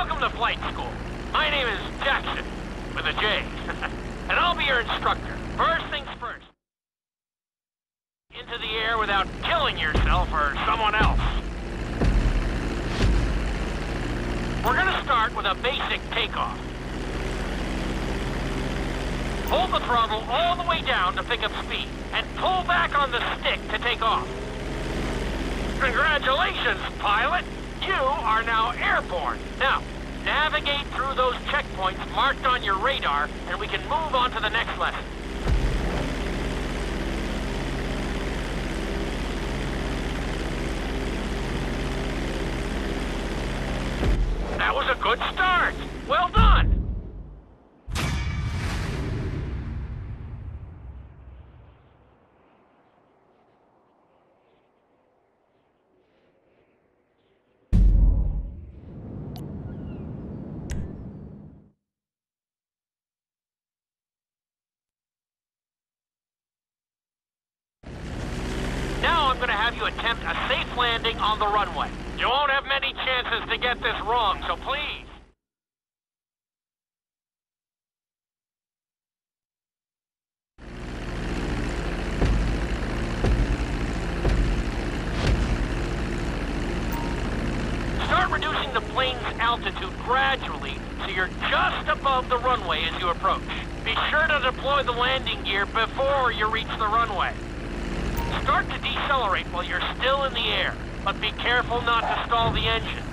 Welcome to flight school. My name is Jackson, with a J. And I'll be your instructor. First things first. Into the air without killing yourself or someone else. We're gonna start with a basic takeoff. Hold the throttle all the way down to pick up speed, and pull back on the stick to take off. Congratulations, pilot! You are now airborne. Now, navigate through those checkpoints marked on your radar, and we can move on to the next lesson. That was a good start. Well done. Now I'm going to have you attempt a safe landing on the runway. You won't have many chances to get this wrong, so please. Start reducing the plane's altitude gradually so you're just above the runway as you approach. Be sure to deploy the landing gear before you reach the runway. Start to decelerate while you're still in the air, but be careful not to stall the engines.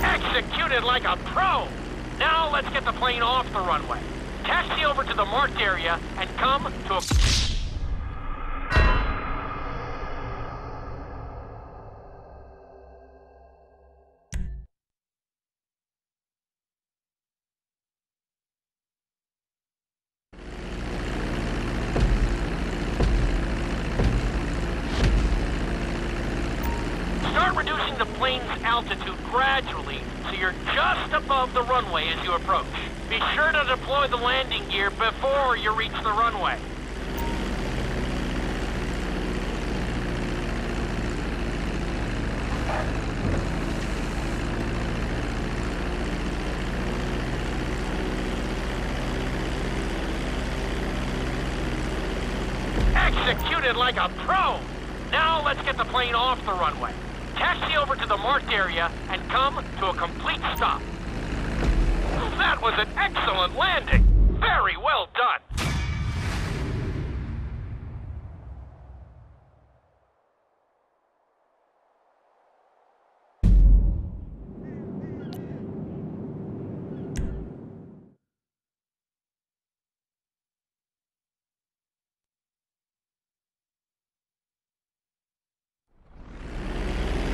Executed like a pro! Now let's get the plane off the runway. Taxi over to the marked area and come to a... Start reducing the plane's altitude gradually so you're just above the runway as you approach. Be sure to deploy the landing gear before you reach the runway. Executed like a pro! Now let's get the plane off the runway. Taxi over to the marked area and come to a complete stop. That was an excellent landing. Very well done.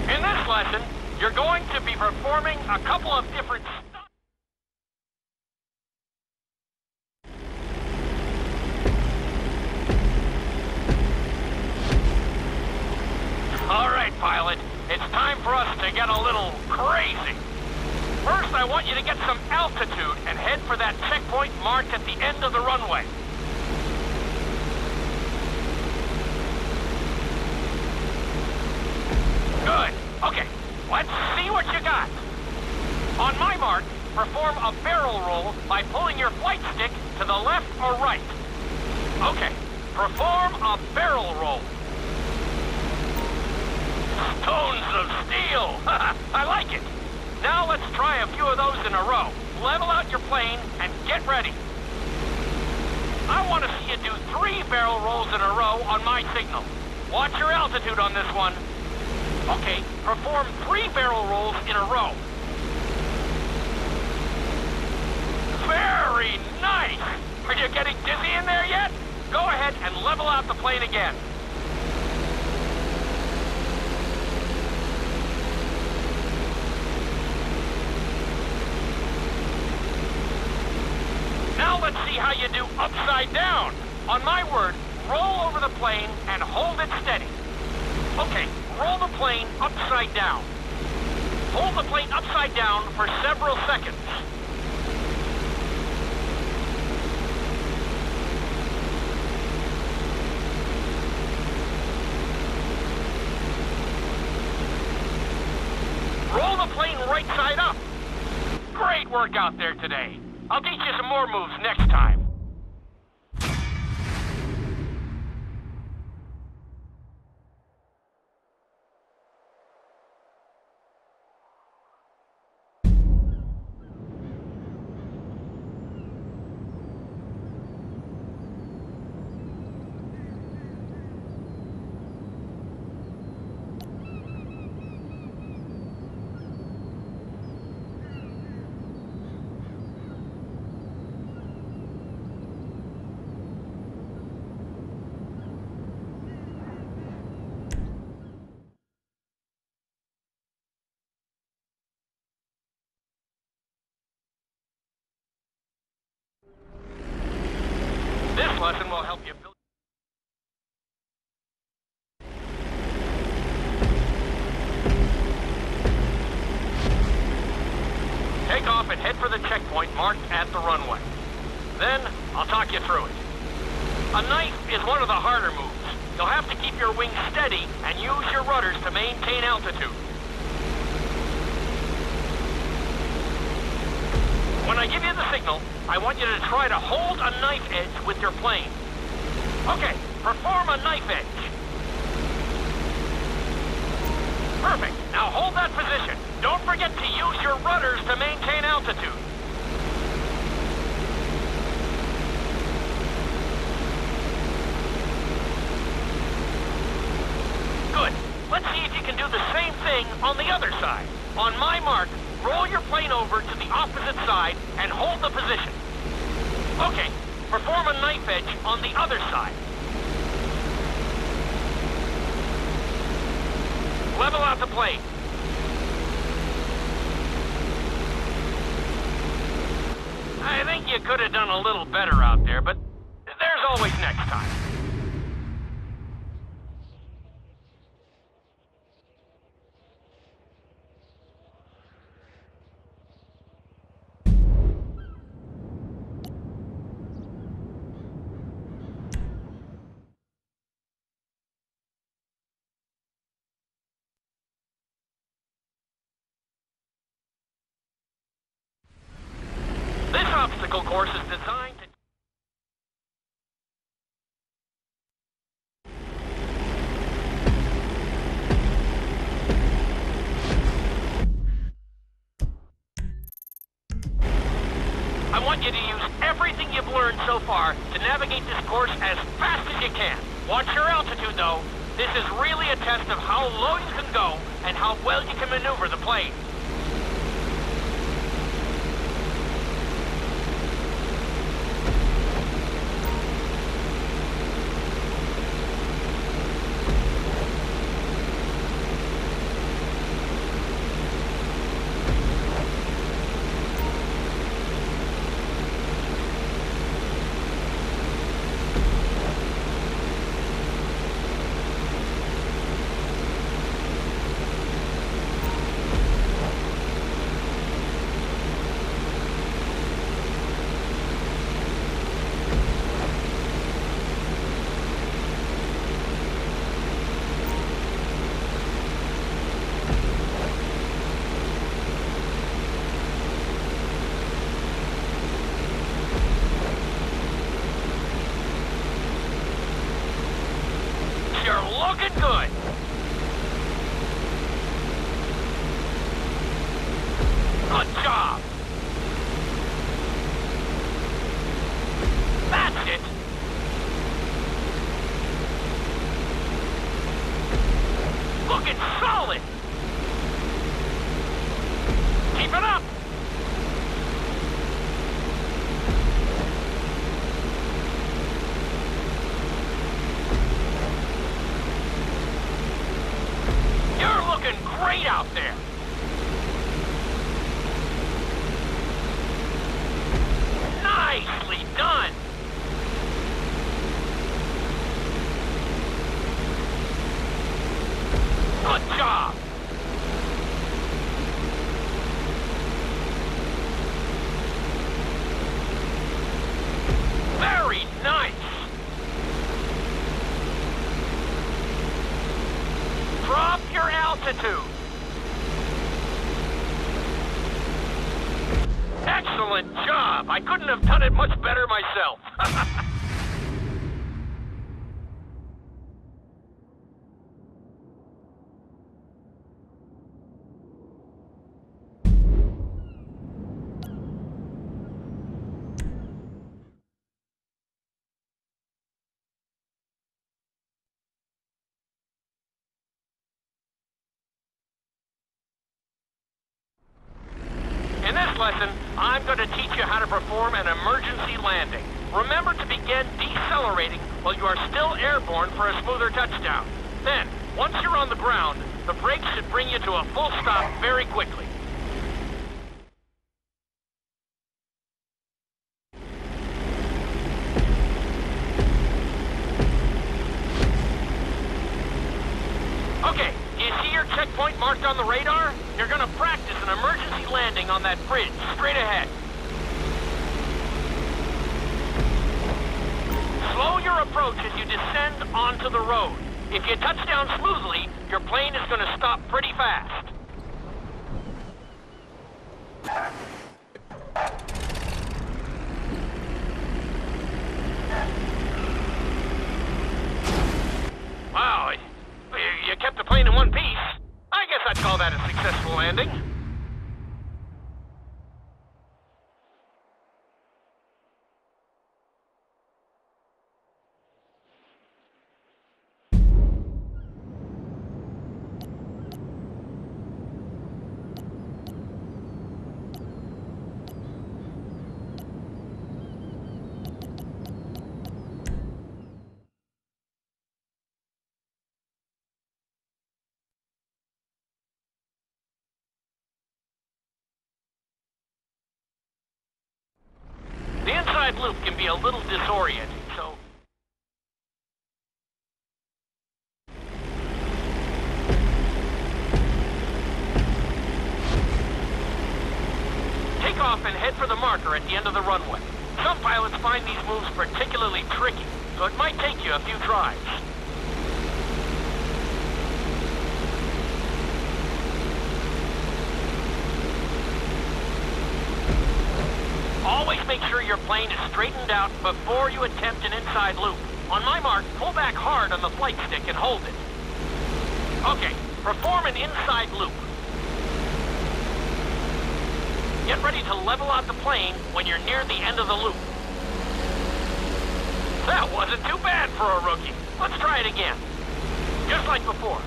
In this lesson, you're going to be performing a couple of different stunts. All right, pilot. It's time for us to get a little crazy. First, I want you to get some altitude and head for that checkpoint marked at the end of the runway. Good. Okay, let's see what you got. On my mark, perform a barrel roll by pulling your flight stick to the left or right. Okay, perform a barrel roll. Stones of steel! I like it! Now let's try a few of those in a row. Level out your plane and get ready. I want to see you do 3 barrel rolls in a row on my signal. Watch your altitude on this one. Okay, perform 3 barrel rolls in a row. Very nice! Are you getting dizzy in there yet? Go ahead and level out the plane again. Now let's see how you do upside down. On my word, roll over the plane and hold it steady. Okay, roll the plane upside down. Hold the plane upside down for several seconds. the plane right side up. Great work out there today. I'll teach you some more moves next time. This lesson will help you build. Take off and head for the checkpoint marked at the runway. Then, I'll talk you through it. A knife is one of the harder moves. You'll have to keep your wings steady and use your rudders to maintain altitude. When I give you the signal, I want you to try to hold a knife edge with your plane. Okay, perform a knife edge. Perfect. Now hold that position. Don't forget to use your rudders to maintain altitude. Good. Let's see if you can do the same thing on the other side. On my mark, roll your plane over to the opposite side and hold the position. Okay, perform a knife edge on the other side. Level out the plane. I think you could have done a little better out there, but there's always next time. This obstacle course is designed to... I want you to use everything you've learned so far to navigate this course as fast as you can. Watch your altitude, though. This is really a test of how low you can go and how well you can maneuver the plane. Excellent job! I couldn't have done it much better myself. In this lesson, I'm going to teach you how to perform an emergency landing. Remember to begin decelerating while you are still airborne for a smoother touchdown. Then, once you're on the ground, the brakes should bring you to a full stop very quickly. Okay, do you see your checkpoint marked on the radar? You're gonna practice an emergency landing on that bridge, straight ahead. Slow your approach as you descend onto the road. If you touch down smoothly, your plane is gonna stop pretty fast. Wow, you kept the plane in one piece. I guess I'd call that a successful landing. The inside loop can be a little disorienting, so... Take off and head for the marker at the end of the runway. Some pilots find these moves particularly tricky, so it might take you a few tries. Always make sure your plane is straightened out before you attempt an inside loop. On my mark, pull back hard on the flight stick and hold it. Okay, perform an inside loop. Get ready to level out the plane when you're near the end of the loop. That wasn't too bad for a rookie. Let's try it again. Just like before,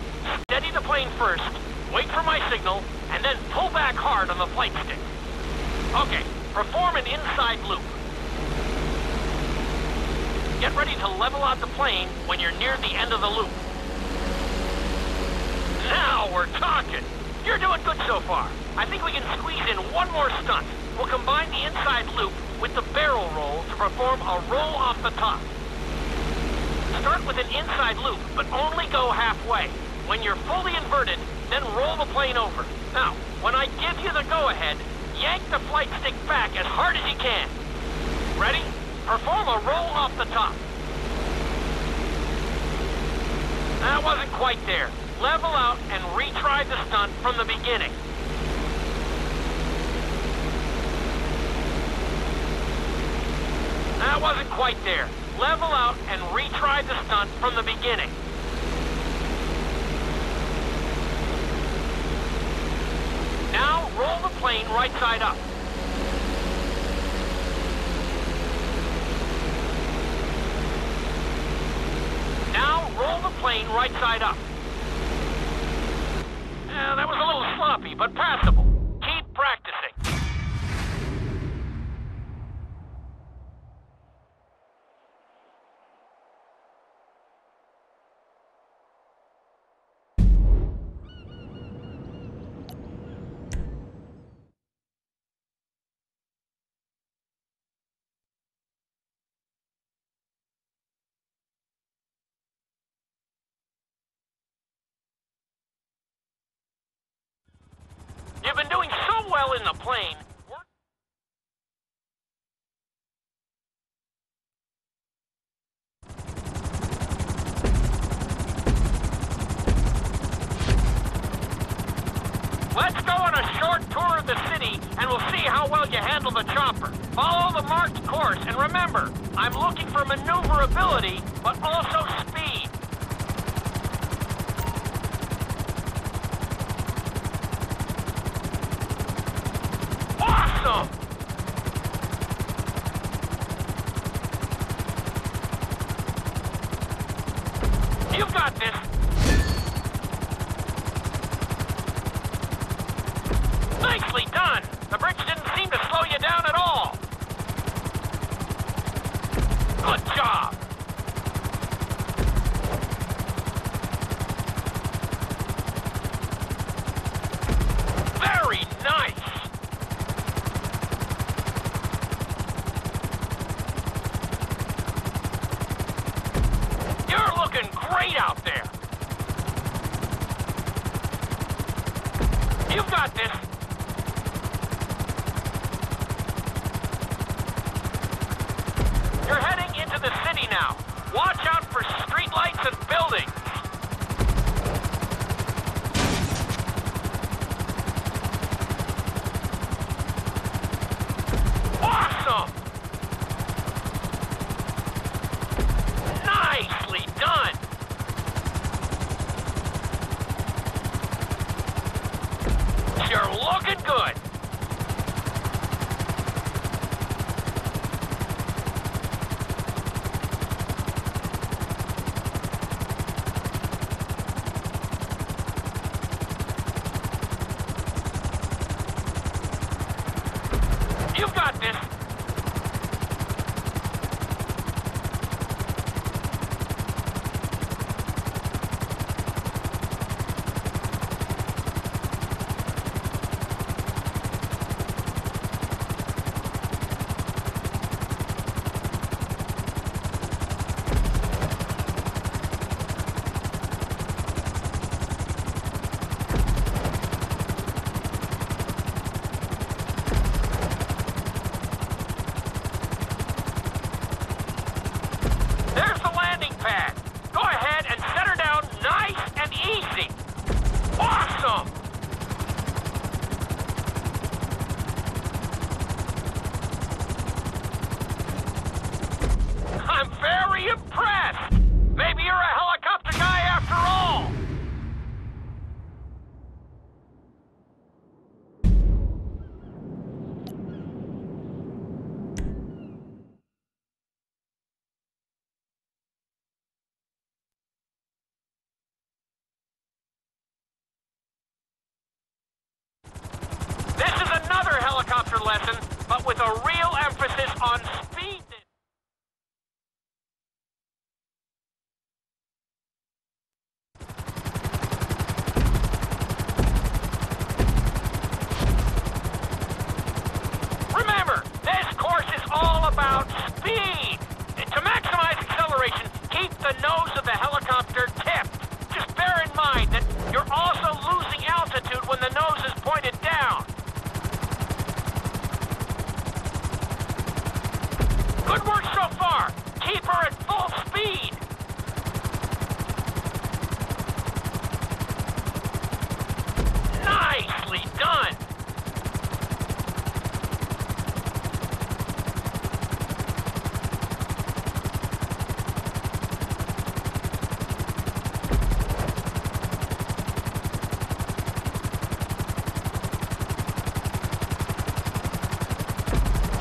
steady the plane first, wait for my signal, and then pull back hard on the flight stick. Okay. Perform an inside loop. Get ready to level out the plane when you're near the end of the loop. Now we're talking. You're doing good so far. I think we can squeeze in one more stunt. We'll combine the inside loop with the barrel roll to perform a roll off the top. Start with an inside loop, but only go halfway. When you're fully inverted, then roll the plane over. Now, when I give you the go-ahead, yank the flight stick back as hard as you can. Ready? Perform a roll off the top. That wasn't quite there. Level out and retry the stunt from the beginning. That wasn't quite there. Level out and retry the stunt from the beginning. Now, roll the plane right side up. Now, roll the plane right side up. That was a little sloppy, but passable. Keep practicing. You've been doing so well in the plane. Let's go on a short tour of the the city, and we'll see how well you handle the chopper. Follow the marked course, and remember, I'm looking for maneuverability, but also speed. Awesome! You've got this. Nicely done! The bridge didn't seem to slow you down at all. Good job! Very nice! You're looking great out there! You've got this! You're heading into the city now. Watch out for streetlights and buildings. Awesome! Nicely done! You're looking good. You've got this. There's the landing pad. Go ahead and set her down nice and easy. Awesome! I'm very impressed. Maybe you're a helicopter guy after all. This is another helicopter lesson, but with a real emphasis on speed. Remember, this course is all about speed. To maximize acceleration, keep the nose of the helicopter tipped. Just bear in mind that you're also losing altitude when the nose is pointed down. Good work so far. Keep her at full speed. Nicely done.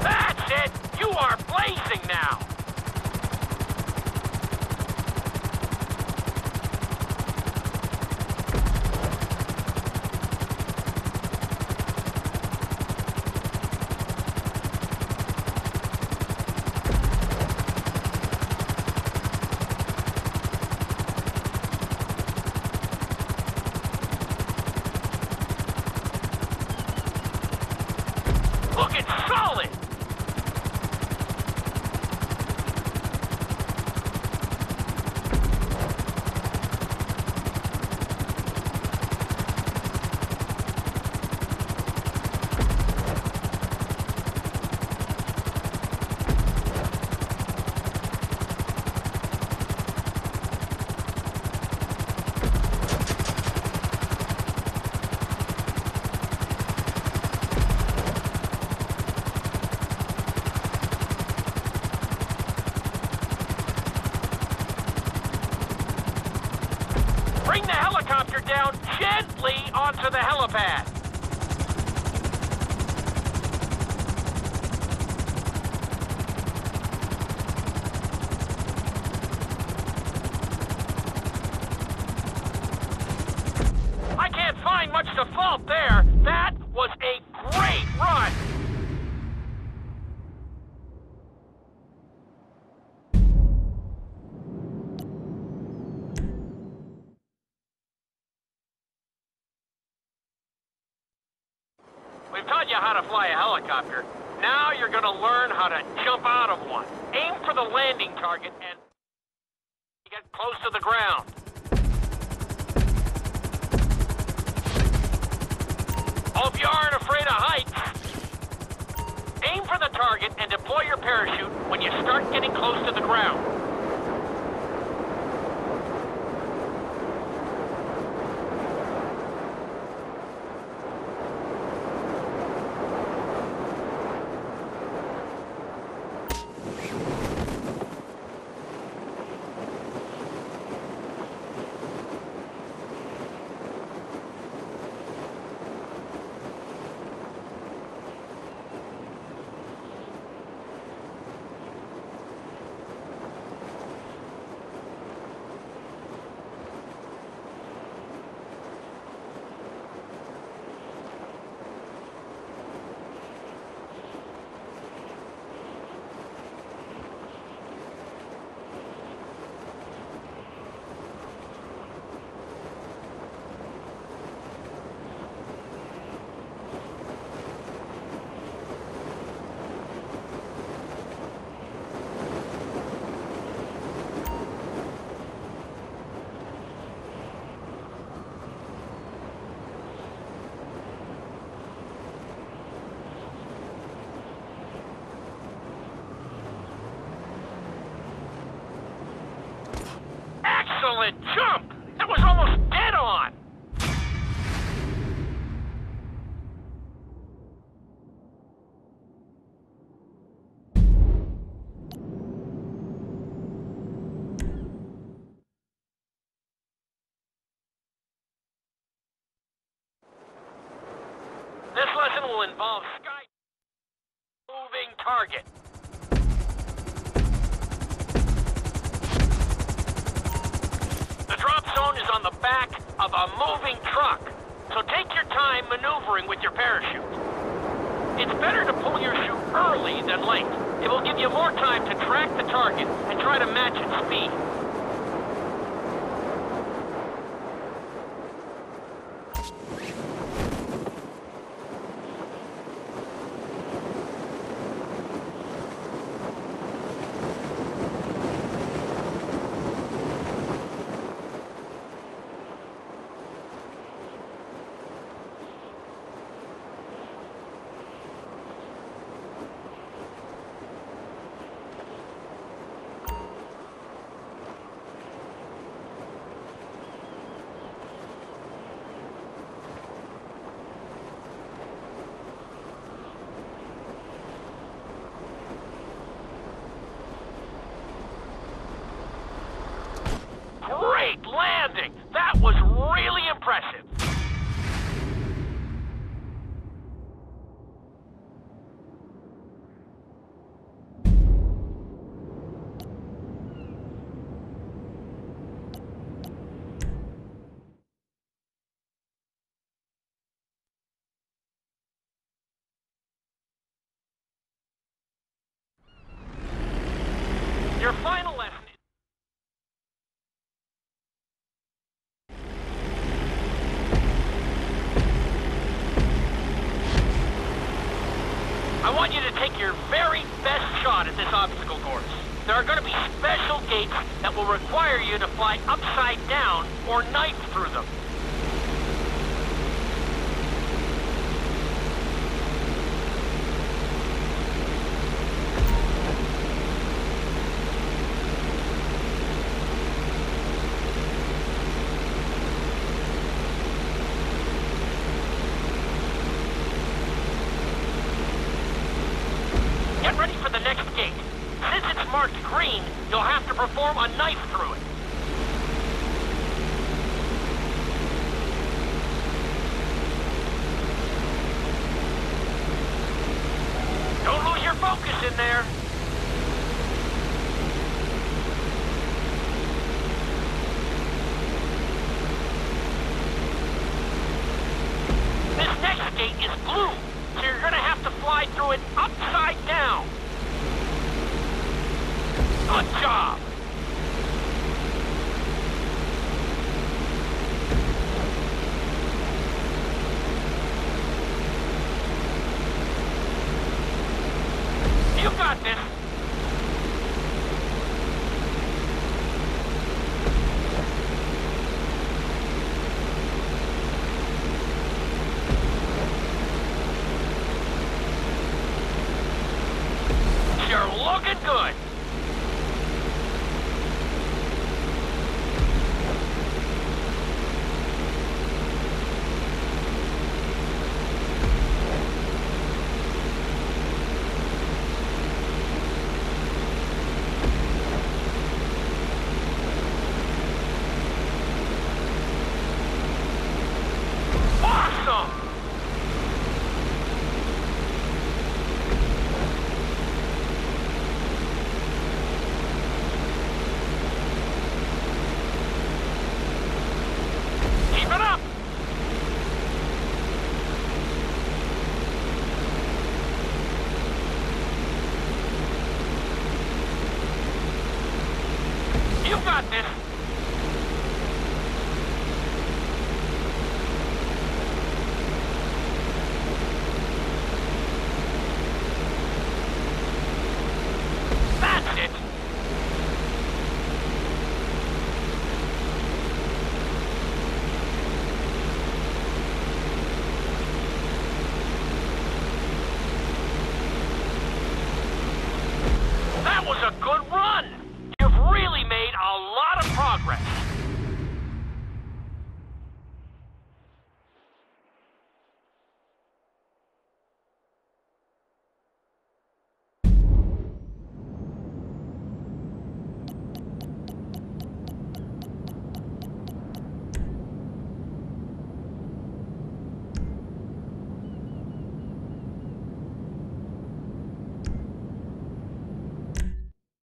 That's it. You are blazing now. Looking solid. the helicopter down gently onto the helipad. I can't find much to fault there. That was a great run. We've taught you how to fly a helicopter. Now you're going to learn how to jump out of one. Aim for the landing target and get close to the ground. Hope you aren't afraid of heights. Aim for the target and deploy your parachute when you start getting close to the ground. Excellent jump! That was almost dead on! This lesson will involve sky moving target. The drop zone is on the back of a moving truck, so take your time maneuvering with your parachute. It's better to pull your chute early than late. It will give you more time to track the target and try to match its speed. Great landing! That was really impressive! Your final lesson is... I want you to take your very best shot at this obstacle course. There are going to be special gates that will require you to fly upside down or knife through them. Get ready for the next gate. Since it's marked green, you'll have to perform a knife through it. in there? This next gate is blue, so you're gonna have to fly through it upside down. Good job. You got this. You're looking good.